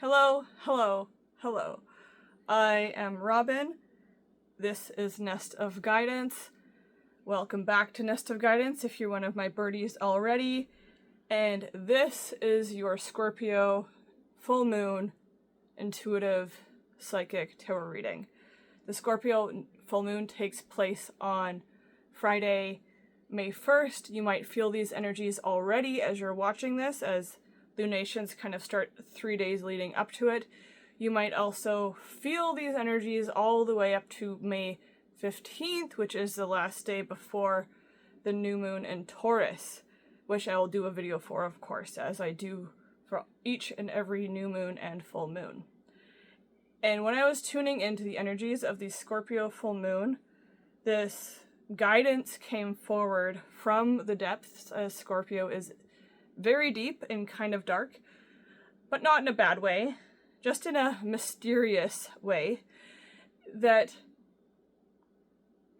Hello, hello, hello. I am Robin. This is Nest of Guidance. Welcome back to Nest of Guidance if you're one of my birdies already. And this is your Scorpio full moon intuitive psychic tarot reading. The Scorpio full moon takes place on Friday, May 1st. You might feel these energies already as you're watching this, as lunations kind of start 3 days leading up to it. You might also feel these energies all the way up to May 15th, which is the last day before the new moon in Taurus, which I will do a video for, of course, as I do for each and every new moon and full moon. And when I was tuning into the energies of the Scorpio full moon, this guidance came forward from the depths, as Scorpio is very deep and kind of dark, but not in a bad way, just in a mysterious way, that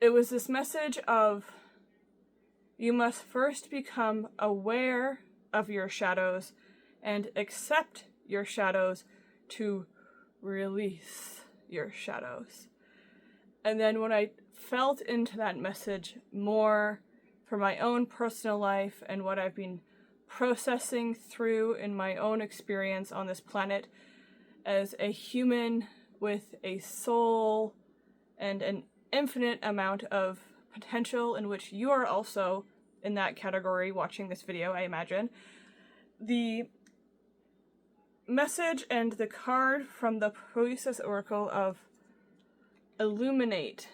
it was this message of you must first become aware of your shadows and accept your shadows to release your shadows. And then when I felt into that message more for my own personal life and what I've been processing through in my own experience on this planet as a human with a soul and an infinite amount of potential, in which you are also in that category watching this video, I imagine. The message and the card from the Process Oracle of Illuminate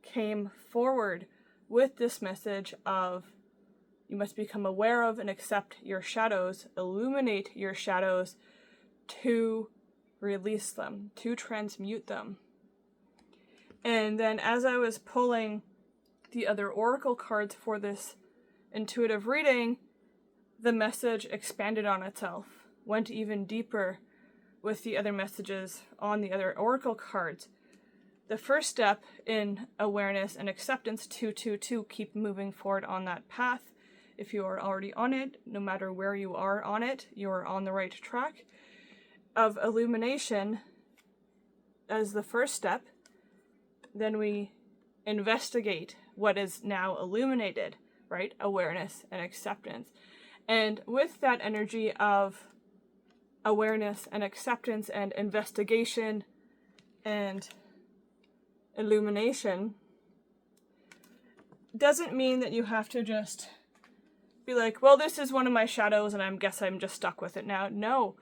came forward with this message of you must become aware of and accept your shadows, illuminate your shadows to release them, to transmute them. And then as I was pulling the other oracle cards for this intuitive reading, the message expanded on itself, went even deeper with the other messages on the other oracle cards. The first step in awareness and acceptance, to keep moving forward on that path. If you are already on it, no matter where you are on it, you are on the right track. Of illumination as the first step, then we investigate what is now illuminated, right? Awareness and acceptance. And with that energy of awareness and acceptance and investigation and illumination, doesn't mean that you have to just be like, well, this is one of my shadows and I guess I'm just stuck with it now. No.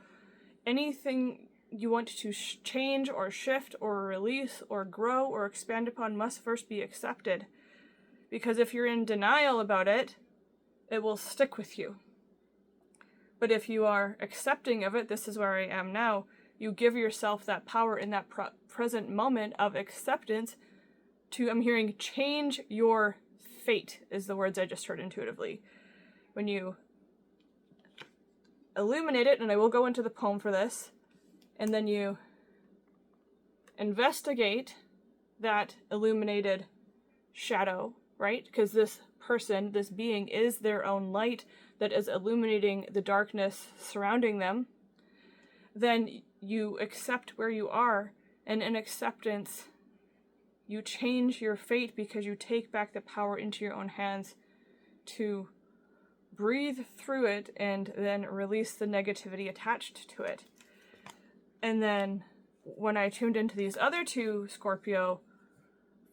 Anything you want to change or shift or release or grow or expand upon must first be accepted. Because if you're in denial about it, it will stick with you. But if you are accepting of it, this is where I am now, you give yourself that power in that present moment of acceptance to, I'm hearing, change your fate, is the words I just heard intuitively. When you illuminate it, and I will go into the poem for this, and then you investigate that illuminated shadow, right? Because this person, this being, is their own light that is illuminating the darkness surrounding them. Then you accept where you are, and in acceptance, you change your fate because you take back the power into your own hands to breathe through it and then release the negativity attached to it. And then when I tuned into these other two Scorpio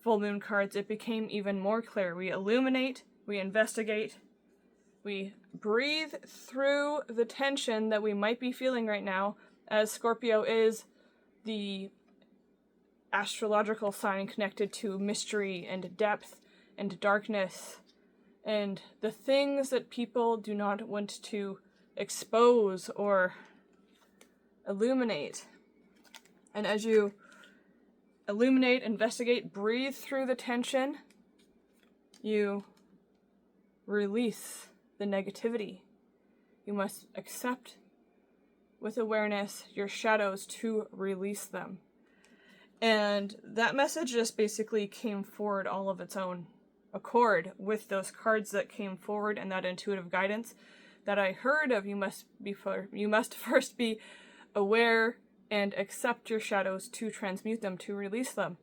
full moon cards, it became even more clear. We illuminate, we investigate, we breathe through the tension that we might be feeling right now, as Scorpio is the astrological sign connected to mystery and depth and darkness and the things that people do not want to expose or illuminate. And as you illuminate, investigate, breathe through the tension, you release the negativity. You must accept with awareness your shadows to release them. And that message just basically came forward all of its own accord with those cards that came forward and that intuitive guidance that I heard of. You must first be aware and accept your shadows, to transmute them, to release them.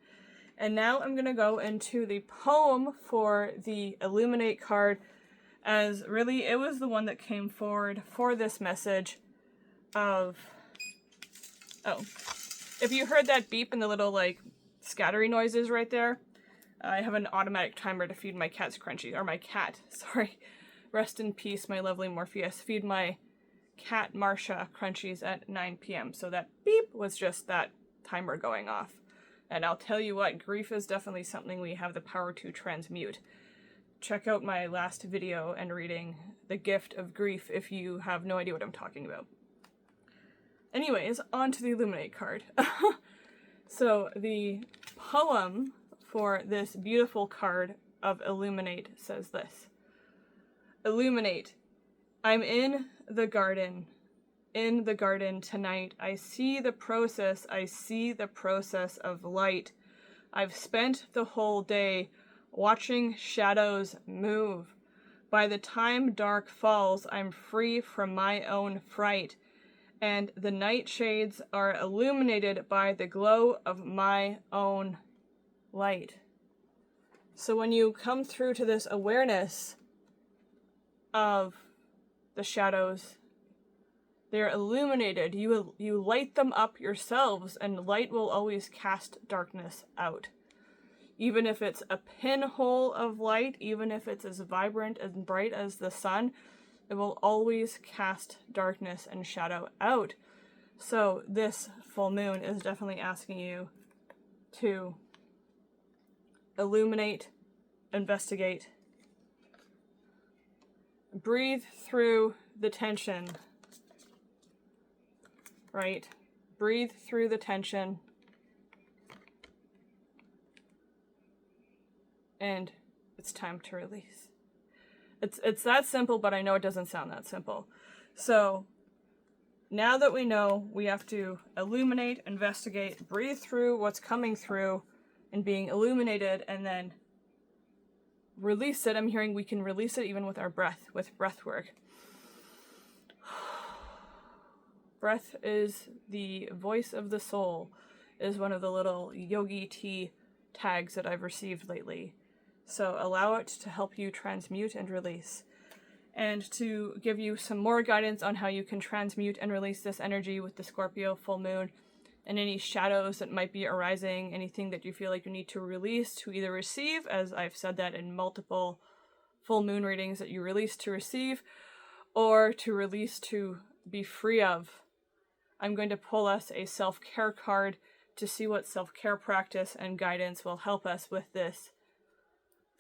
And now I'm going to go into the poem for the Illuminate card, as really it was the one that came forward for this message of, oh, if you heard that beep and the little like scattery noises right there, I have an automatic timer to feed my cat's crunchies, or my cat, sorry. Rest in peace, my lovely Morpheus. Feed my cat Marsha crunchies at 9 p.m. So that beep was just that timer going off. And I'll tell you what, grief is definitely something we have the power to transmute. Check out my last video and reading The Gift of Grief if you have no idea what I'm talking about. Anyways, on to the Illuminate card. So the poem for this beautiful card of Illuminate says this. Illuminate. I'm in the garden tonight. I see the process of light. I've spent the whole day watching shadows move. By the time dark falls, I'm free from my own fright, and the nightshades are illuminated by the glow of my own light. So when you come through to this awareness of the shadows, they're illuminated. You light them up yourselves, and light will always cast darkness out. Even if it's a pinhole of light, even if it's as vibrant and bright as the sun, it will always cast darkness and shadow out. So this full moon is definitely asking you to illuminate, investigate, breathe through the tension, right? Breathe through the tension, and it's time to release. It's that simple, but I know it doesn't sound that simple. So now that we know, we have to illuminate, investigate, breathe through what's coming through and being illuminated, and then release it. I'm hearing we can release it even with our breath, with breath work. Breath is the voice of the soul, is one of the little yogi tea tags that I've received lately. So allow it to help you transmute and release. And to give you some more guidance on how you can transmute and release this energy with the Scorpio full moon, and any shadows that might be arising, anything that you feel like you need to release to either receive, as I've said that in multiple full moon readings, that you release to receive, or to release to be free of. I'm going to pull us a self-care card to see what self-care practice and guidance will help us with this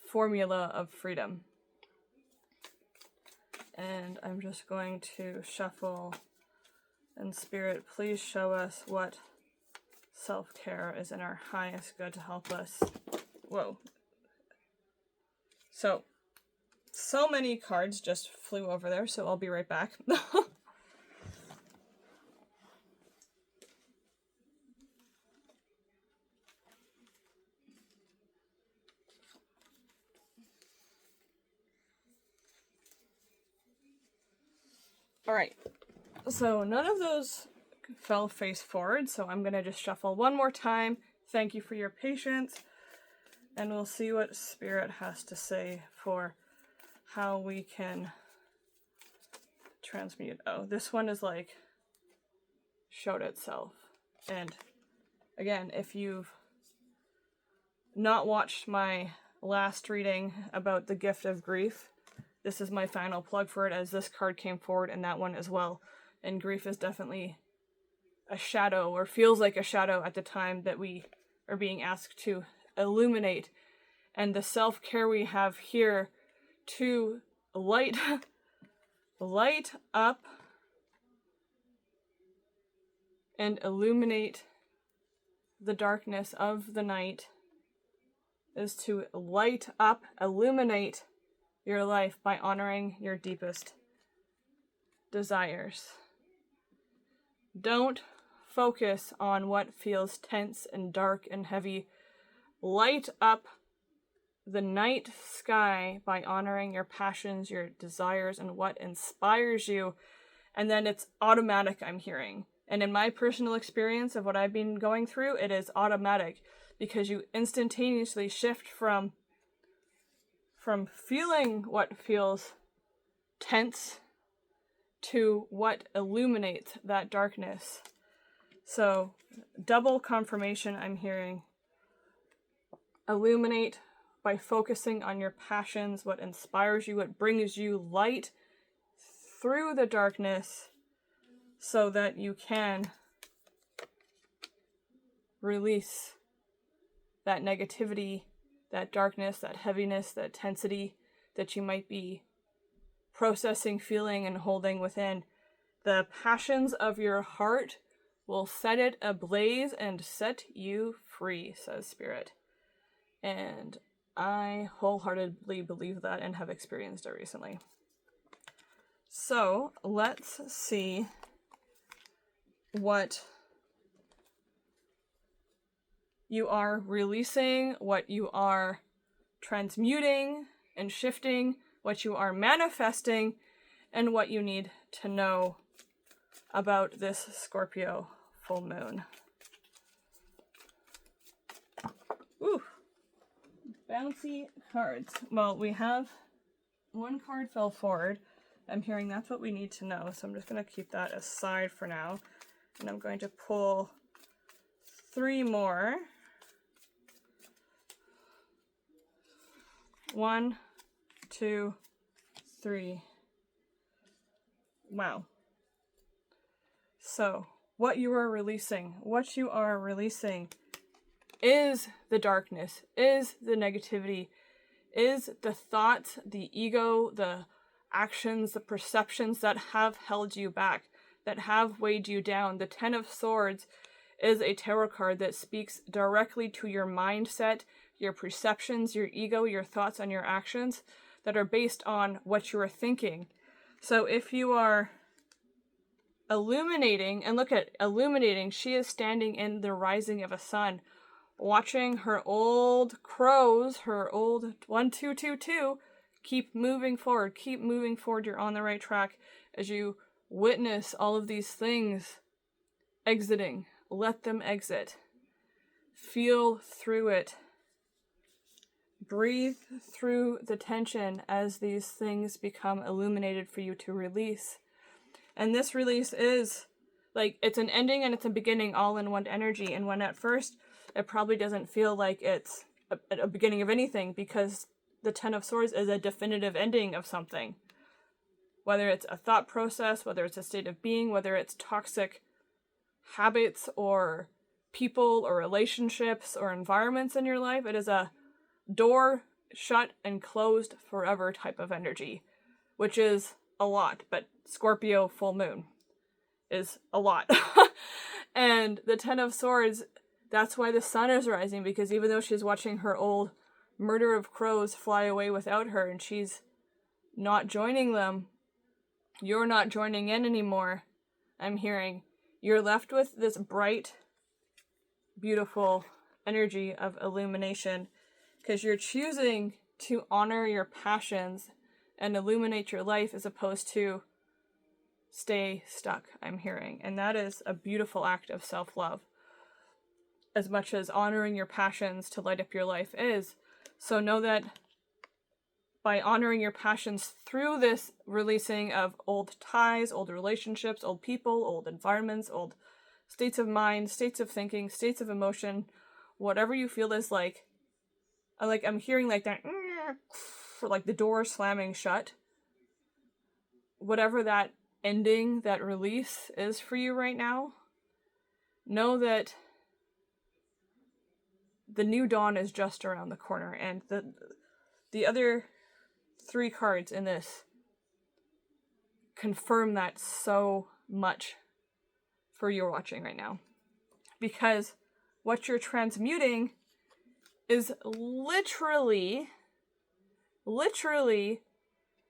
formula of freedom. And I'm just going to shuffle, and Spirit, please show us what self-care is in our highest good to help us. Whoa. So many cards just flew over there, so I'll be right back. Alright, so none of those fell face forward, so I'm going to just shuffle one more time. Thank you for your patience, and we'll see what Spirit has to say for how we can transmute. Oh, this one is like showed itself. And again, if you've not watched my last reading about the gift of grief, this is my final plug for it, as this card came forward in that one as well. And grief is definitely a shadow, or feels like a shadow at the time that we are being asked to illuminate. And the self-care we have here to light up and illuminate the darkness of the night is to light up, illuminate your life by honoring your deepest desires. Don't focus on what feels tense and dark and heavy. Light up the night sky by honoring your passions, your desires, and what inspires you. And then it's automatic, I'm hearing. And in my personal experience of what I've been going through, it is automatic, because you instantaneously shift from feeling what feels tense to what illuminates that darkness. So, double confirmation I'm hearing. Illuminate by focusing on your passions, what inspires you, what brings you light through the darkness, so that you can release that negativity, that darkness, that heaviness, that tensity that you might be processing, feeling, and holding within. The passions of your heart will set it ablaze and set you free, says Spirit. And I wholeheartedly believe that and have experienced it recently. So let's see what you are releasing, what you are transmuting and shifting, what you are manifesting, and what you need to know about this Scorpio full moon. Ooh, bouncy cards. Well, we have one card fell forward. I'm hearing that's what we need to know, so I'm just going to keep that aside for now. And I'm going to pull 3 more. 1, 2, 3. Wow. So, what you are releasing is the darkness, is the negativity, is the thoughts, the ego, the actions, the perceptions that have held you back, that have weighed you down. The 10 of Swords is a tarot card that speaks directly to your mindset, your perceptions, your ego, your thoughts, and your actions that are based on what you are thinking. So if you are illuminating, and look at illuminating, she is standing in the rising of a sun, watching her old crows, her old 1, 2, 2, 2, keep moving forward, you're on the right track as you witness all of these things exiting. Let them exit. Feel through it. Breathe through the tension as these things become illuminated for you to release. And this release is like, it's an ending and it's a beginning all in one energy. And when at first it probably doesn't feel like it's a beginning of anything, because the 10 of Swords is a definitive ending of something. Whether it's a thought process, whether it's a state of being, whether it's toxic habits or people or relationships or environments in your life, it is a door shut and closed forever type of energy, which is a lot. But Scorpio full moon is a lot. And the 10 of Swords, that's why the sun is rising, because even though she's watching her old murder of crows fly away without her and she's not joining them, you're not joining in anymore. I'm hearing you're left with this bright, beautiful energy of illumination, because you're choosing to honor your passions and illuminate your life as opposed to stay stuck, I'm hearing. And that is a beautiful act of self-love, as much as honoring your passions to light up your life is. So know that by honoring your passions through this releasing of old ties, old relationships, old people, old environments, old states of mind, states of thinking, states of emotion, whatever you feel is like I'm hearing like that, for like the door slamming shut. Whatever that ending, that release is for you right now, know that the new dawn is just around the corner. And the other 3 cards in this confirm that so much for you watching right now. Because what you're transmuting is literally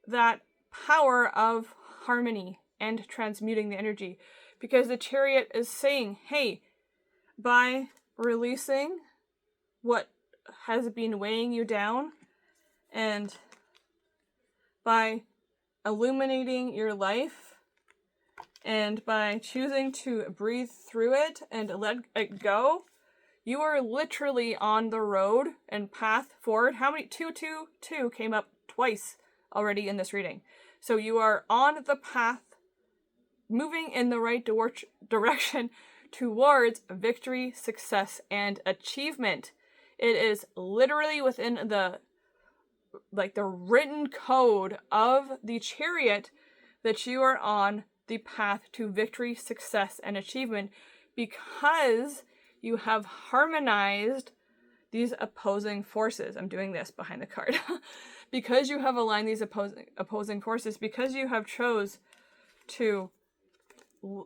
that power of harmony and transmuting the energy. Because the Chariot is saying, hey, by releasing what has been weighing you down and by illuminating your life, And by choosing to breathe through it and let it go, you are literally on the road and path forward. How many? 222 came up twice already in this reading. So you are on the path, moving in the right direction towards victory, success, and achievement. It is literally within the written code of the chariot that you are on the path to victory, success, and achievement, because you have harmonized these opposing forces. I'm doing this behind the card. Because you have aligned these opposing forces, because you have chose to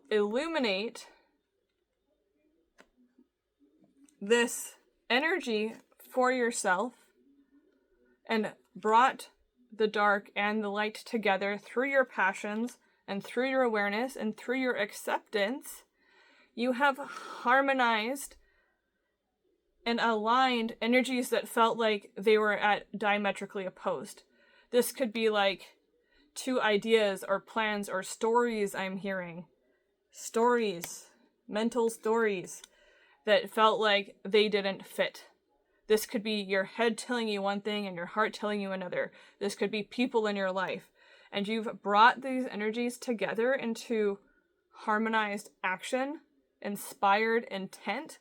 illuminate this energy for yourself and brought the dark and the light together through your passions and through your awareness and through your acceptance, you have harmonized and aligned energies that felt like they were diametrically opposed. This could be like two ideas or plans or stories I'm hearing. Stories, mental stories that felt like they didn't fit. This could be your head telling you one thing and your heart telling you another. This could be people in your life. And you've brought these energies together into harmonized action, inspired intent,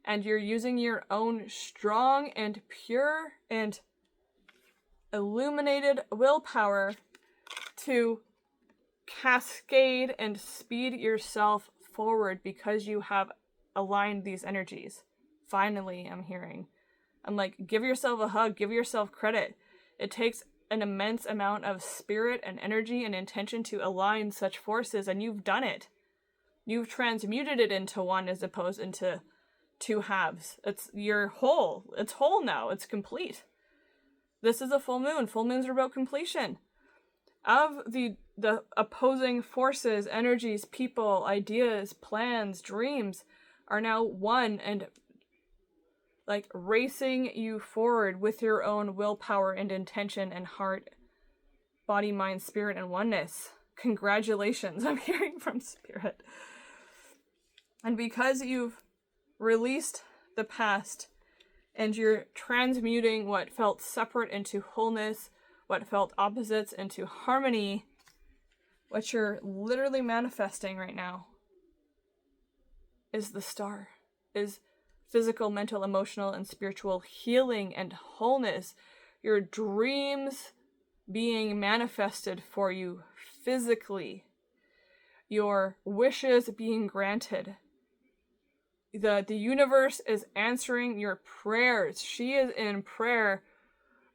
and you're using your own strong and pure and illuminated willpower to cascade and speed yourself forward because you have aligned these energies. Finally, I'm hearing. I'm like, give yourself a hug, give yourself credit. It takes an immense amount of spirit and energy and intention to align such forces, and you've done it. You've transmuted it into one as opposed into two halves. You're whole. It's whole now. It's complete. This is a full moon. Full moons are about completion. Of the opposing forces, energies, people, ideas, plans, dreams are now one and like racing you forward with your own willpower and intention and heart, body, mind, spirit, and oneness. Congratulations, I'm hearing from spirit. And because you've released the past and you're transmuting what felt separate into wholeness, what felt opposites into harmony, what you're literally manifesting right now is the star, is physical, mental, emotional, and spiritual healing and wholeness. Your dreams being manifested for you physically. Your wishes being granted. The universe is answering your prayers. She is in prayer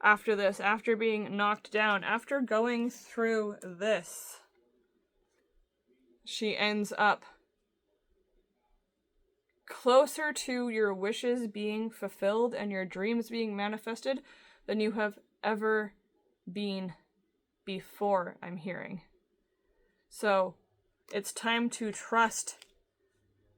after this, after being knocked down, after going through this. She ends up closer to your wishes being fulfilled and your dreams being manifested than you have ever been before, I'm hearing. So it's time to trust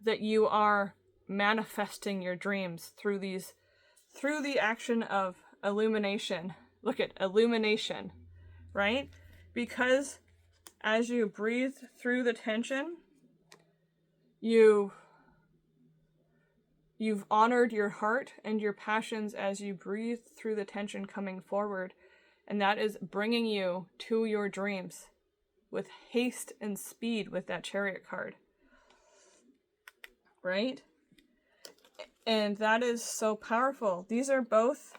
that you are manifesting your dreams through the action of illumination. Look at illumination, right? Because as you breathe through the tension, you've honored your heart and your passions as you breathe through the tension coming forward. And that is bringing you to your dreams with haste and speed with that Chariot card. Right? And that is so powerful. These are both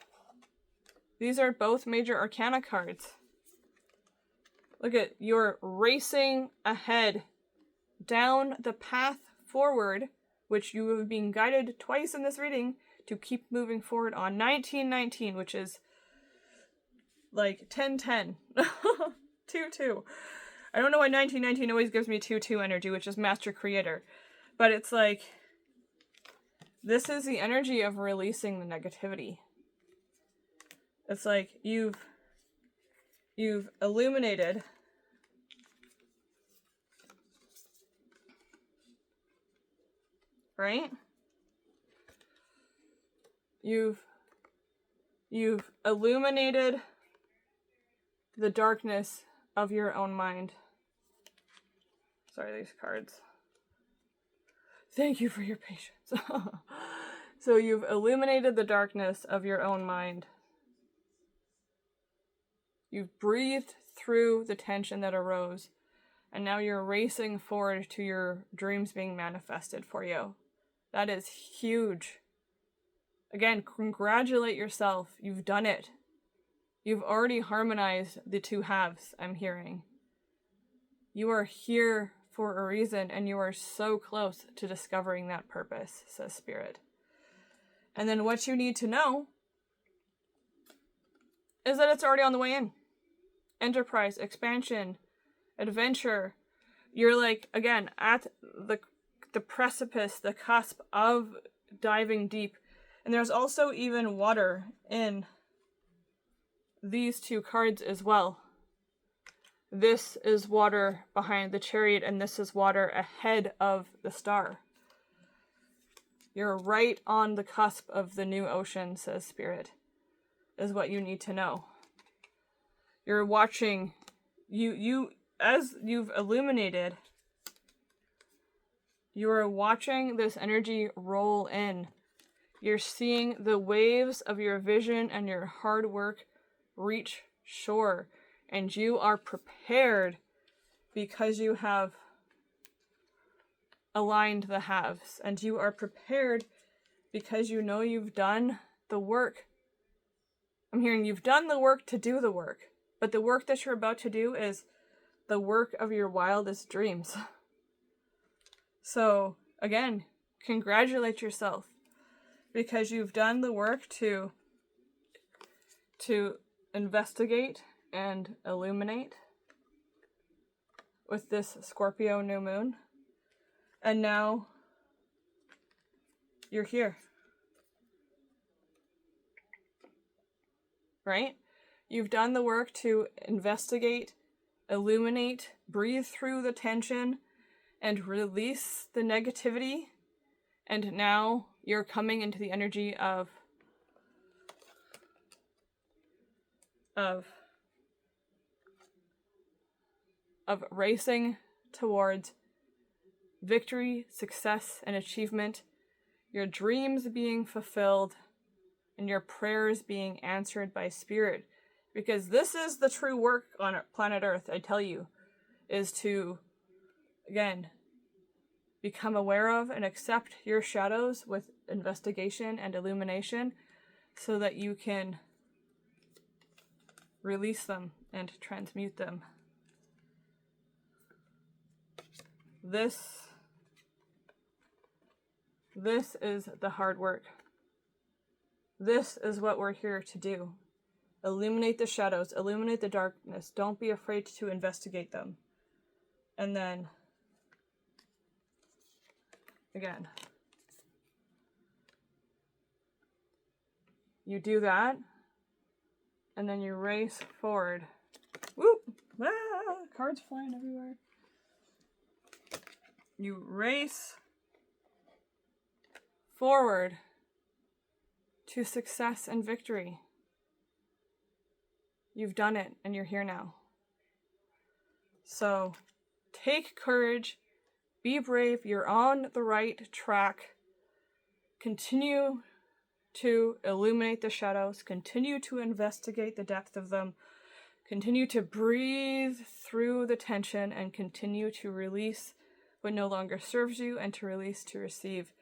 major arcana cards. Look at, you're racing ahead down the path forward, which you have been guided twice in this reading to keep moving forward on. 1919, which is like 1010. 2-2. I don't know why 1919 always gives me 2-2 energy, which is Master Creator. But it's like, this is the energy of releasing the negativity. It's like you've illuminated right? You've illuminated the darkness of your own mind. Sorry, these cards. Thank you for your patience. So you've illuminated the darkness of your own mind. You've breathed through the tension that arose, and now you're racing forward to your dreams being manifested for you. That is huge. Again, congratulate yourself. You've done it. You've already harmonized the two halves, I'm hearing. You are here for a reason, and you are so close to discovering that purpose, says Spirit. And then what you need to know is that it's already on the way in. Enterprise, expansion, adventure. You're like, again, at the precipice, the cusp of diving deep. And there's also even water in these two cards as well. This is water behind the chariot, and this is water ahead of the star. You're right on the cusp of the new ocean, says Spirit, is what you need to know. You're watching, you as you've illuminated, you are watching this energy roll in. You're seeing the waves of your vision and your hard work reach shore, and you are prepared because you have aligned the halves, and you are prepared because you know you've done the work. I'm hearing you've done the work to do the work, but the work that you're about to do is the work of your wildest dreams. So, again, congratulate yourself because you've done the work to investigate and illuminate with this Scorpio new moon. And now you're here. Right? You've done the work to investigate, illuminate, breathe through the tension, and release the negativity. And now you're coming into the energy of racing towards victory, success, and achievement, your dreams being fulfilled, and your prayers being answered by Spirit. Because this is the true work on planet Earth, I tell you, is to, again, become aware of and accept your shadows with investigation and illumination so that you can release them and transmute them. This is the hard work. This is what we're here to do. Illuminate the shadows, illuminate the darkness. Don't be afraid to investigate them. And then, again, you do that, and then you race forward. Whoop! Ah, cards flying everywhere. You race forward to success and victory. You've done it, and you're here now. So, take courage, be brave, you're on the right track. Continue to illuminate the shadows, continue to investigate the depth of them, continue to breathe through the tension, and continue to release what no longer serves you, and to release to receive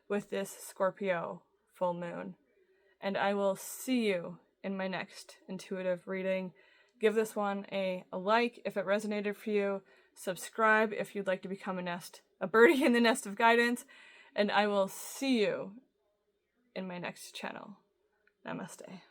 with this Scorpio full moon. And I will see you in my next intuitive reading. Give this one a like if it resonated for you. Subscribe if you'd like to become a birdie in the nest of guidance. And I will see you in my next channel. Namaste.